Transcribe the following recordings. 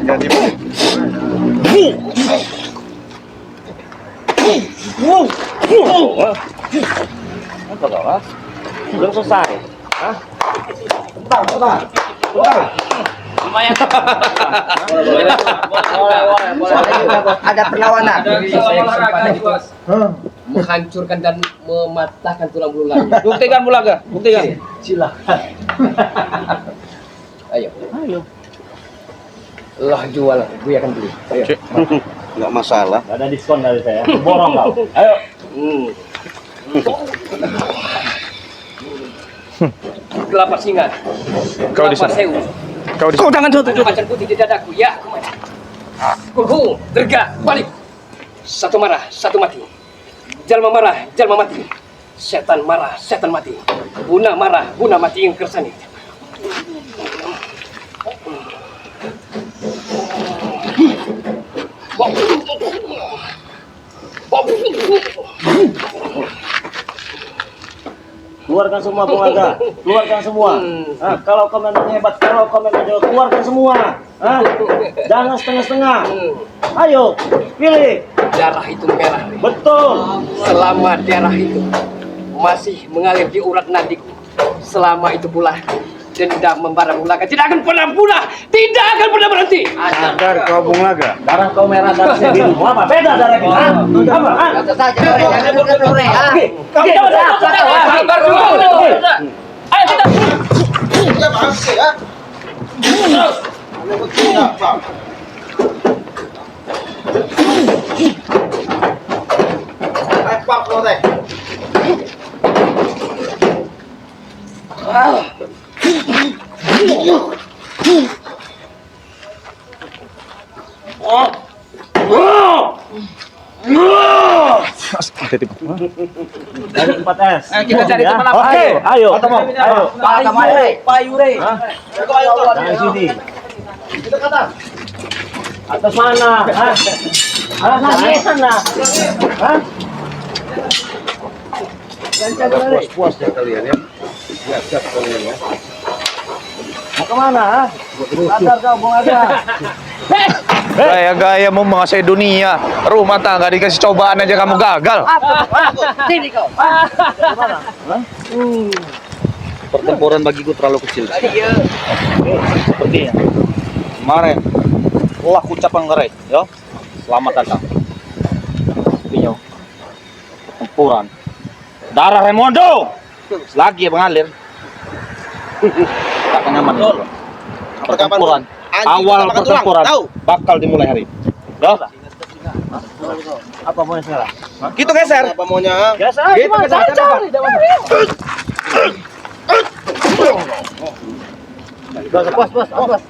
Jadi apa kau? Belum selesai. Hah? Bentar. Lumayan. Ada perlawanan. Menghancurkan dan mematahkan tulang belulang. Buktikan Bulaga, buktikan. Silakan. Ayo. Lah jual, gue akan beli. Ayo. Nggak masalah. Gak ada diskon dari saya. Borong kau. Ayo. Kelapa singa. Kau di Kelapa sana. sewu. Kau Jangan jatuh. Ada macan putih di dadaku. Ya, aku mati. Kuhu, terga, balik. Satu marah, satu mati. Jalma marah, jalma mati. Setan marah, setan mati. Buna marah, buna mati yang kersani. Keluarkan semua Bulaga. Keluarkan semua. Kalau komentarnya hebat, kalau komentarnya jauh, keluarkan semua. Jangan setengah-setengah. Ayo, pilih. Darah itu merah. Betul. Selama darah itu masih mengalir di urat nadiku, selama itu pula dendam membara Bulaga tidak akan pernah punah, tidak akan pernah berhenti. Sadar kau Bulaga. Darah kau merah, darah saya biru. Mau apa? Beda darah kita. Apa? Kata saja, jangan dekat sore. Ayo kita. Dari 4S. Kita cari teman apa? Oke, ayo. Ayo. Payure. Jangan sini. Atas mana? Atas sana. Puas ya kalian ya. Siap kalian ya. Mau kemana? Sadar kau Bulaga. Gaya-gaya mau menguasai dunia. Rumah tangga dikasih cobaan aja kamu gagal. Sini kau. Pertempuran bagiku terlalu kecil. Sepertinya. Kemarin telah ucapan ngerai, yo. Selamat datang. Pinyo. Pertempuran. Darah Raimondo lagi mengalir. Tak nyaman. Pertempuran. Awal pertempuran bakal dimulai hari. Yo. Apa maunya sekarang? Gitu geser. Apa maunya? Biasa. Gitu geser. Puas.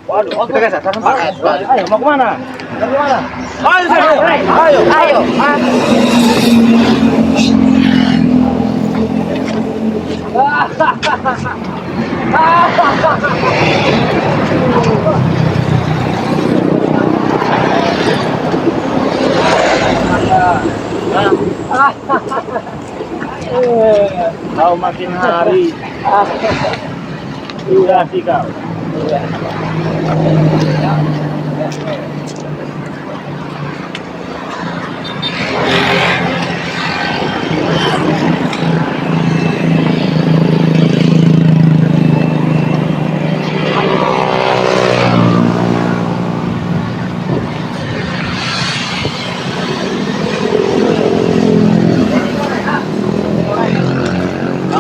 Waduh, kita geser. Ayo, mau kemana? Mau kemana? Ayo. Kau makin hari. Sudah sih kau.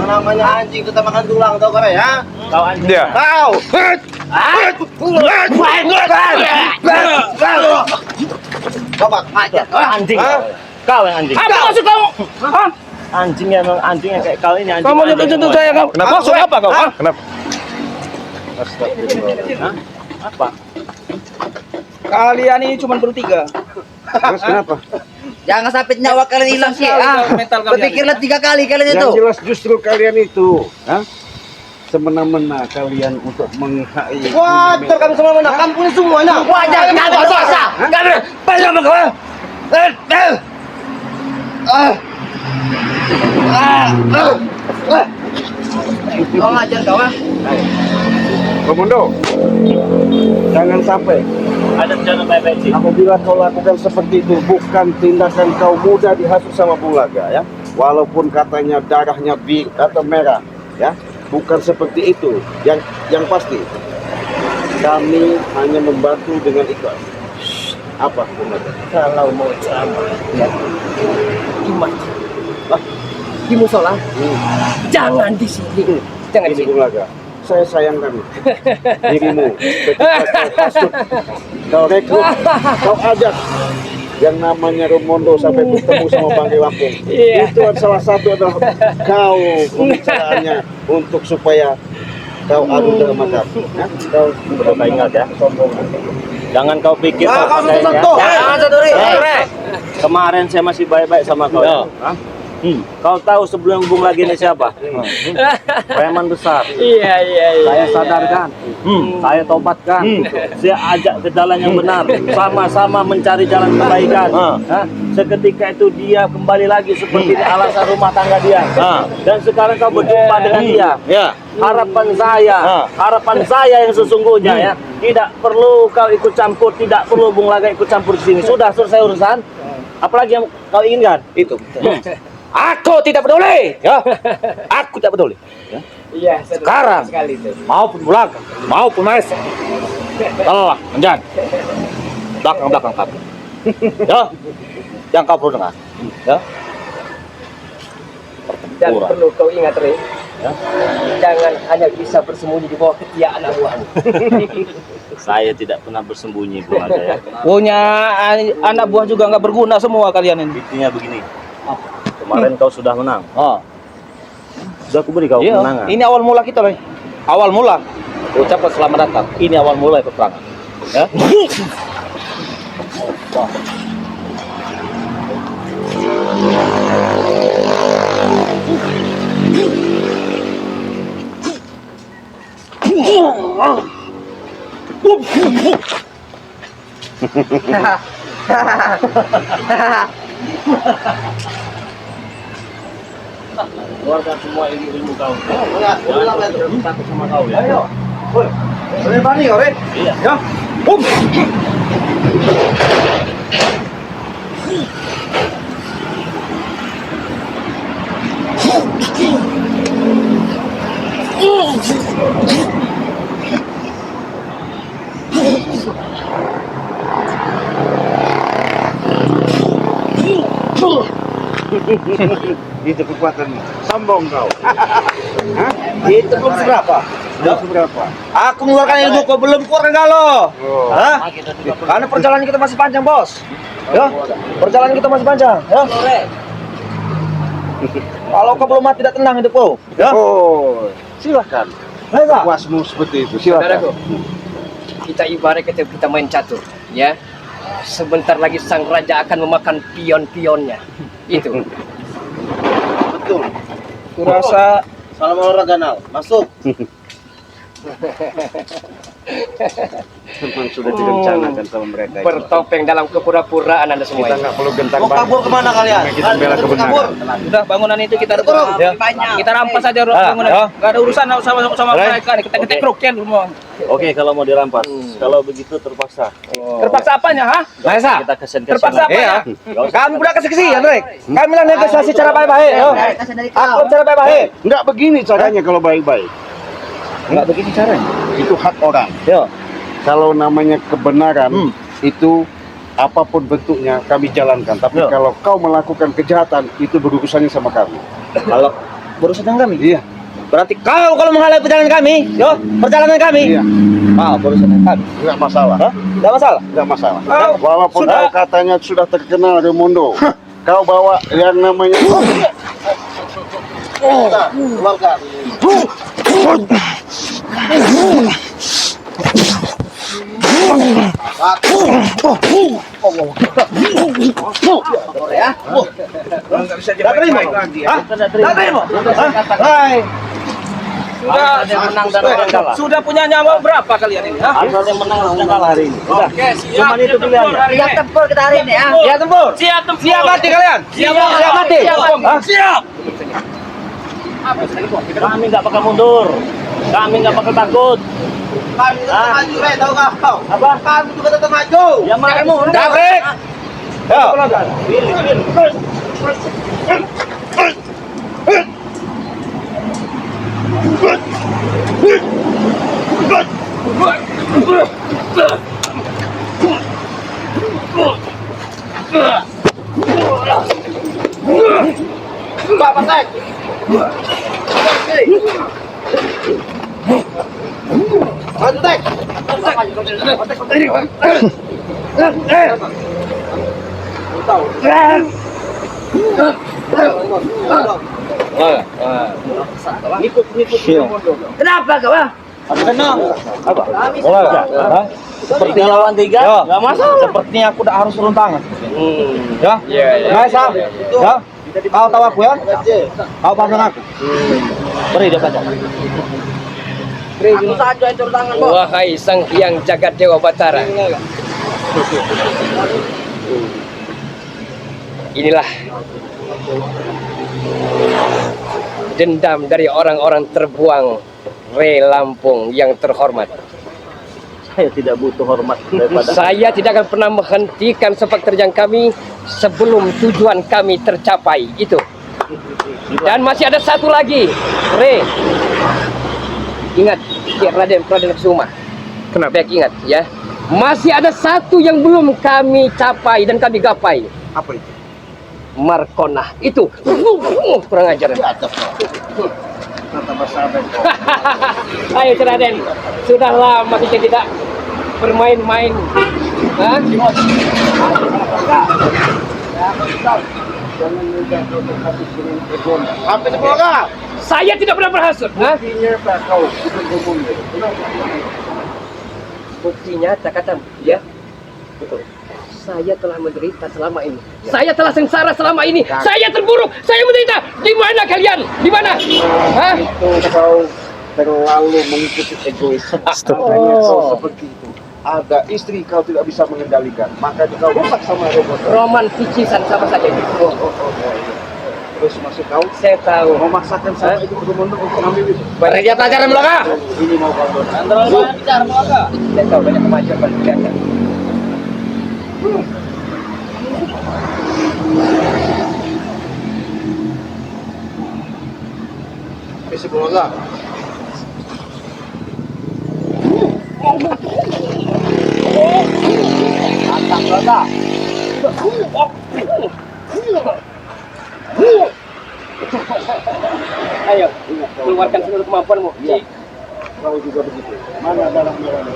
Namanya anjing kita makan tulang tau kan ya? Kau anjing. Dia. Kau. Bapak. Anjing. Kau yang anjing. Apa maksud kamu? Hah? Anjing emang anjing yang kayak kau ini anjing. Kamu nyentuh saya kamu. Kenapa? Maksud apa kau? Hah? Kenapa? Hah? Apa? Kalian ini cuma bertiga. Terus kenapa? Jangan sampai nyawa kalian hilang sih. Mental kalian. Berpikirlah 3 kali kalian itu. Yang jelas justru kalian itu, semena-mena kalian untuk menghai. Wajar kami semua kampung semuanya. Wajar kagak dosa. Enggak ada. Banyak sama kau. Kau ngajar kau. Komodo, jangan sampai Ada rencana baik-baik sih. apabila kau lakukan seperti itu bukan tindakan kau mudah dihasut sama Bulaga ya. Walaupun katanya darahnya biru atau merah ya, bukan seperti itu. Yang pasti kami hanya membantu dengan ikhlas. Apa Bulaga? Kalau mau ceramah, ya, di masjid, di musola, jangan di sini, jangan di Ini sini. Bulaga, saya sayangkan dirimu ketika kau hasut, kau rekrut, kau ajak yang namanya Romondo sampai bertemu sama Bangke Lampung. Iya. Itu salah satu adalah kau pembicaraannya untuk supaya kau adu dalam makam. Ya? Kau Coba ingat ya. Jangan kau pikir Ah, kau pakainya. sentuh. Jangan sodori. Kemarin saya masih baik-baik sama kau. Ya. Hah? Kau tahu sebelum Bung lagi ini siapa? Preman besar. Iya. Saya sadarkan, saya tobatkan, saya ajak ke jalan yang benar, sama-sama mencari jalan kebaikan. Hah? Seketika itu dia kembali lagi seperti alasan rumah tangga dia. Dan sekarang kau berjumpa dengan dia. ya. Harapan saya yang sesungguhnya ya, tidak perlu kau ikut campur, tidak perlu Bung Laga ikut campur di sini. Sudah selesai urusan. Apalagi yang kau inginkan? Itu. Aku tidak peduli, ya. Aku tidak peduli. Iya. Sekarang. Sekali itu. Maupun Bulaga, maupun Maesa. Lelah, menjan. Belakang kami. Ya, yang kau perlu dengar. Ya. Dan Pertempuran. perlu kau ingat, Rey, Ya. jangan hanya bisa bersembunyi di bawah ketiak anak buahmu. Saya tidak pernah bersembunyi, Bulaga ya. Punya anak buah juga nggak berguna semua kalian ini. Intinya begini. Kemarin kau sudah menang. Sudah aku beri kau Iya. kemenangan. Ini awal mula kita, Roy. Awal mula. Ucapkan selamat datang. Ini awal mula peperangan. Ya. Keluarkan semua ilmu kau. Jangan takut sama kau ya. Ayo. Woi. Berani kau, Ren? Iya. Ya. Itu kekuatanmu. Sombong kau. Hah? Itu belum seberapa. Belum seberapa. Aku mengeluarkan ilmu kau belum keluarkan galo. Oh. Hah? Karena perjalanan kita masih panjang, Bos. Ya. Perjalanan kita masih panjang, ya. Kalau kau belum mati tidak tenang hidupku. Ya. Oh, silakan. Baiklah. Puasmu seperti itu. Saudaraku, Silakan. kita ibarat kita main catur, ya. Sebentar lagi sang raja akan memakan pion-pionnya. Itu. Betul. Kurasa Salam olahraga Nal. Masuk. Memang sudah direncanakan sama mereka itu. Bertopeng dalam kepura-puraan Anda semua. Kita nggak perlu gentar mau kabur kemana kalian? Kita bela kebenaran. Udah bangunan itu kita Turun. ya. Banyak. Kita rampas saja bangunan. Gak ada urusan sama mereka nih. Kita keroken semua. Oke, kalau mau dirampas. Kalau begitu terpaksa. Terpaksa apanya, ha? Maesa. Kita kesen Terpaksa apanya? Nggak usah. Kami budak kesian, Rek. Kami lah negosiasi cara baik-baik, yo. Aku cara baik-baik. Nggak begini caranya kalau baik-baik. Enggak begini caranya. Itu hak orang. Yo. Kalau namanya kebenaran itu apapun bentuknya kami jalankan. Tapi Ya. kalau kau melakukan kejahatan itu berurusannya sama kami. Kalau berurusan dengan kami. Iya. Berarti kau kalau menghalangi perjalanan kami, yo, perjalanan kami. Iya. Berurusan dengan kami. Nggak masalah. Hah? Enggak masalah. Nggak masalah. Kau Walaupun sudah- kau katanya sudah terkenal Raimundo, kau bawa yang namanya keluarkan. Enggak bisa terima. Hah? Enggak terima. Hai. Sudah punya nyawa berapa kalian ini? Hah? Asalnya menang dan kalah hari ini. Udah. Oke, siap. Cuman itu pilihannya. Siap tempur kita hari ini ya. Siap tempur. Siap tempur. Siap mati kalian. Siap mati. Siap. Hah? Siap. Kami nggak bakal mundur. Kami nggak bakal takut. Kami tetap maju, tahu nggak kau? Apa? Kami juga tetap maju. Ya makanya Gabrik. Ya. Pak Tek. Maju Tek. Kenapa kau? seperti lawan 3 nggak masalah. Sepertinya aku udah harus turun tangan. Ya? Iya, iya. Nah, Sam. Ya? Kau tahu aku ya? Kau pasang aku. Beri dia saja. Aku saja yang turun tangan, Bos. Wahai Sang Hyang Jagat Dewa Batara. Inilah dendam dari orang-orang terbuang Re Lampung yang terhormat. Saya tidak butuh hormat daripada Saya tidak akan pernah menghentikan sepak terjang kami sebelum tujuan kami tercapai itu. Dan masih ada satu lagi, Re. Ingat, Raden Kusuma. Kenapa? Baik ingat ya. Masih ada satu yang belum kami capai dan kami gapai. Apa itu? Markona itu. Kurang ajar. Ayo Raden, sudah lama kita tidak bermain-main. Hah? Apa itu Boga? Saya tidak pernah berhasut. Hah? Buktinya tak kata ya. Betul. Saya telah menderita selama ini. Saya telah sengsara selama ini. Saya terburuk. Saya menderita. Di mana kalian? Di mana? Hah? Itu kau terlalu mengikuti egois. Makanya kau seperti itu. Ada istri kau tidak bisa mengendalikan, maka kau rusak sama robot. Roman picisan sama saja itu. Terus masuk kau Saya tahu. memaksakan sama itu untuk mengambil itu. Banyak dia pelajaran belakang. Ini mau kau Saya tahu banyak kemajuan kelihatan. Isi Boga. Mantap, Boga. Ayo, keluarkan seluruh kemampuanmu. Iya. Kau juga begitu. Mana dalam merah?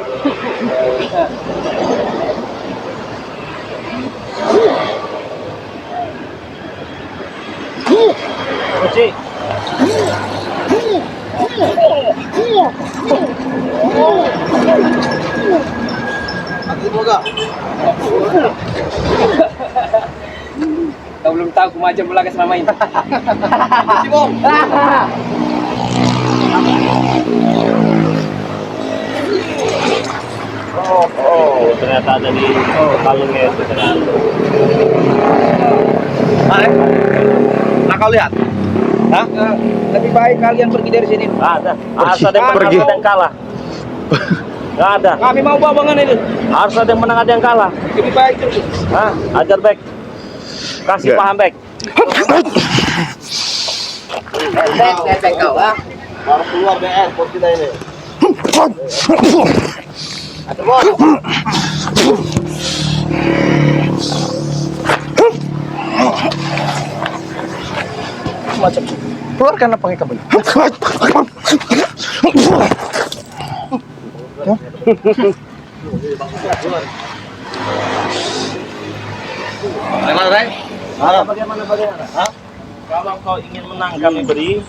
Kunci. Isi Boga. Kau belum tahu kemajuan Bulaga selama ini. Isi Bom. Oh, ternyata ada di kalungnya itu ternyata. Nah, kau lihat. Hah? Lebih baik kalian pergi dari sini. Nggak ada. Harus ada yang menang, Pergi. ada yang kalah. Nggak ada. Kami mau babangan ini. Harus ada yang menang, ada yang kalah. Lebih baik pergi. Hah? Ajar baik. Kasih paham baik. Bek kau, ah. Harus keluar BR buat kita ini. Ada bos. Macam keluarkan apa kamu? Bagaimana? Hah? Kalau kau ingin menang kami beri.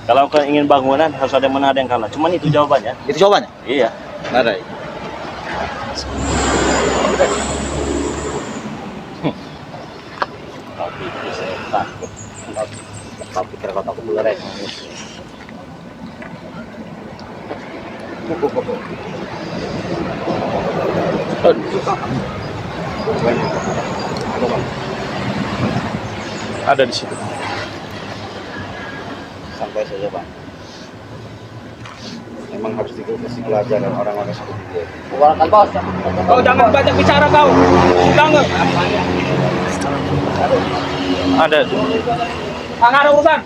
Kalau kau ingin bangunan harus ada yang menang, ada yang kalah. Cuman itu jawabannya. Itu jawabannya. Iya. Nadai. Kau pikir kau takut ular ya? Ada di situ. Santai saja, Pak. Memang harus dikasih pelajaran orang-orang seperti dia. Bubarkan bos. Kau jangan banyak bicara kau. Jangan. Ada. Nggak ada urusan.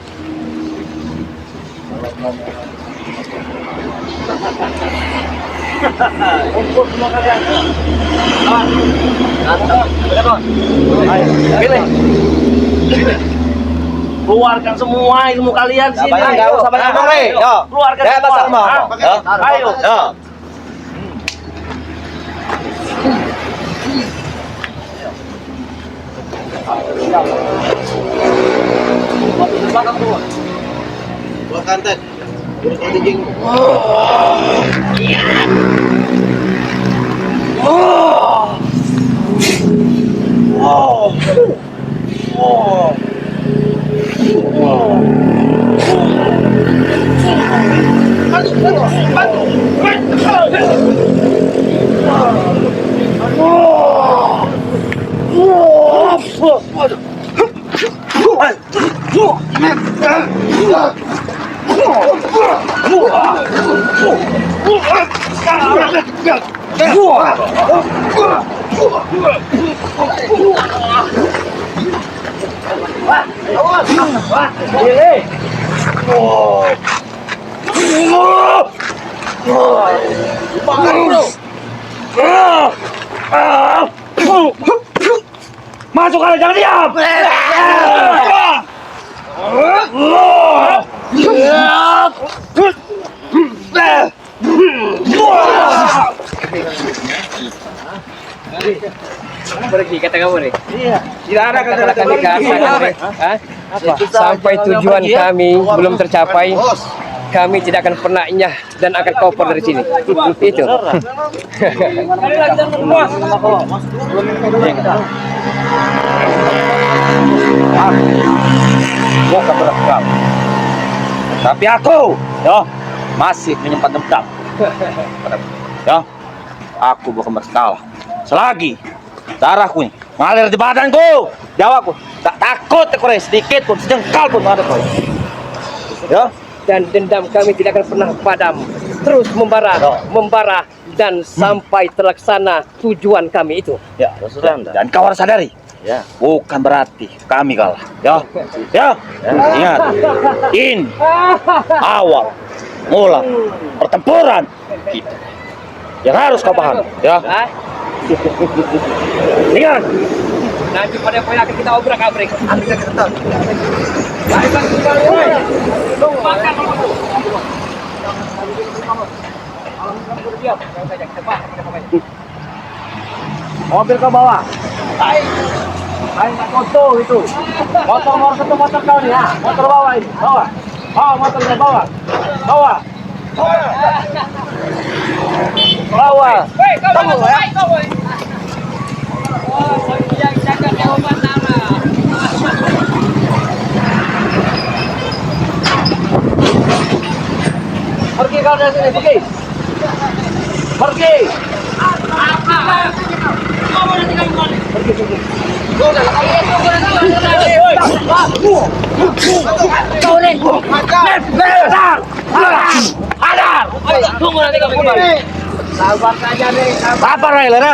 Kumpul semua kalian. Ayo, pilih. Keluarkan semua ilmu kalian sini. Nggak usah banyak ngomong, Rey. Yo. Keluarkan Ya, semua. pasar mau. Hah? Yo. Ayo. Yo. Gua kantet. Urus anjing. Masuk kalian, jangan diam. Pergi kata kamu nih. Iya. Tidak ada kata kami sampai tujuan kami belum tercapai. Kami tidak akan pernah nyah dan akan koper dari sini. Itu. Bukan berakal. Tapi aku, ya, masih menyimpan dendam. Ya, aku bukan bersalah. Selagi darahku ini mengalir di badanku, jawaku tak takut aku sedikit pun, sejengkal pun ada kau. Ya, Dan dendam kami tidak akan pernah padam. Terus membara dan sampai terlaksana tujuan kami itu. ya, dan kau harus sadari. Ya, bukan berarti kami kalah. Ya, ya, ingat, ini awal mula pertempuran kita. Yang harus kau paham, ya. Ingat, Nanti pada poin akan kita obrak-abrik. Mobil kau bawa. Ayo foto itu. Motor nomor satu motor kau nih ya. Motor bawa ini. Bawa. Bawa motornya bawa. Bawa. Bawa. Tunggu ya. Pergi kau dari sini, pergi. Pergi. Sabar saja nih. sabar ya, Lera.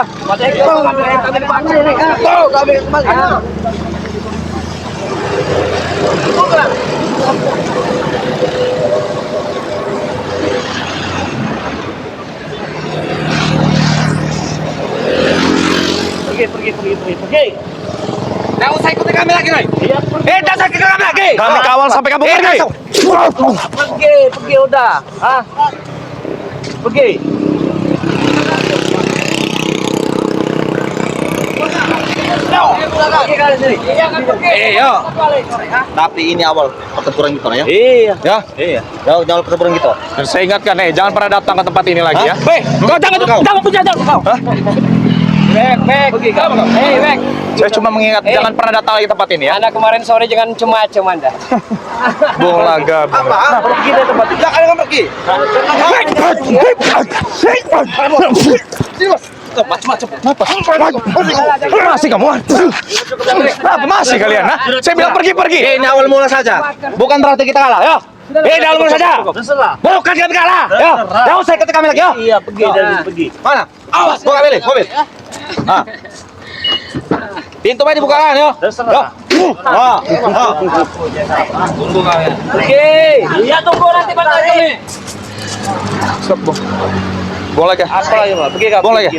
Pergi. Nggak usah ikuti kami lagi, Roy. Iya, Jangan sakit kami lagi. Kami kawal sampai kamu pergi. pergi udah. Ah. Pergi. Pergi kali sini. Yo. Tapi ini awal pertempuran kita ya. Iya. Ya. Iya. Awal pertempuran kita. Dan saya ingatkan, jangan pernah datang ke tempat ini lagi ya. Hei, kau jangan punya kau. Bek. Pergi kau. Hei, Bek. Saya cuma mengingat jangan pernah datang lagi ke tempat ini ya. Anak kemarin sore jangan cuma-cuma Anda. Bung Laga. Pergi dari tempat ini. Jangan pergi. Masih kamu? Apa masih kalian? Saya bilang pergi. Ini awal mula saja. Bukan berarti kita kalah, ya. Dalam dulu saja. Terserah. Bukan kami kalah. Ya. Terserah. Jangan usah ikut kami lagi ya. Iya, pergi dari sini, pergi. Mana? Awas, buka mobil. Ah. Pintu mana dibukakan ya? Terserah. Tunggu kalian. Pergi. Iya, tunggu nanti bantu kami. Stop, Bang. Buang lagi. Apa lagi, Pak? Pergi kau. Buang lagi.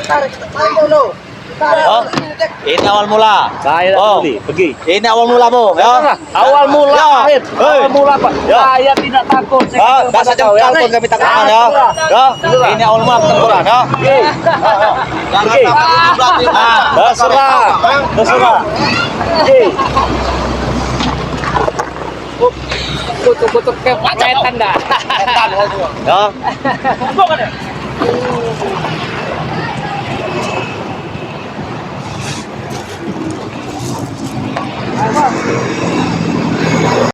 Tarik dulu. Oh, ini awal mula. Saya Oh. peduli, pergi. Ini awal mulamu ya. Awal mula, Ya. akhir. Hei. Awal mula, Pak. Ya. Saya tidak takut. Ya, bahasa jengkal pun kami takutkan ya. Ya, ini awal mula pertempuran ya. Pergi. Terserah. Terserah. Pergi. Kutuk-kutuk kepacetan dah. Ya.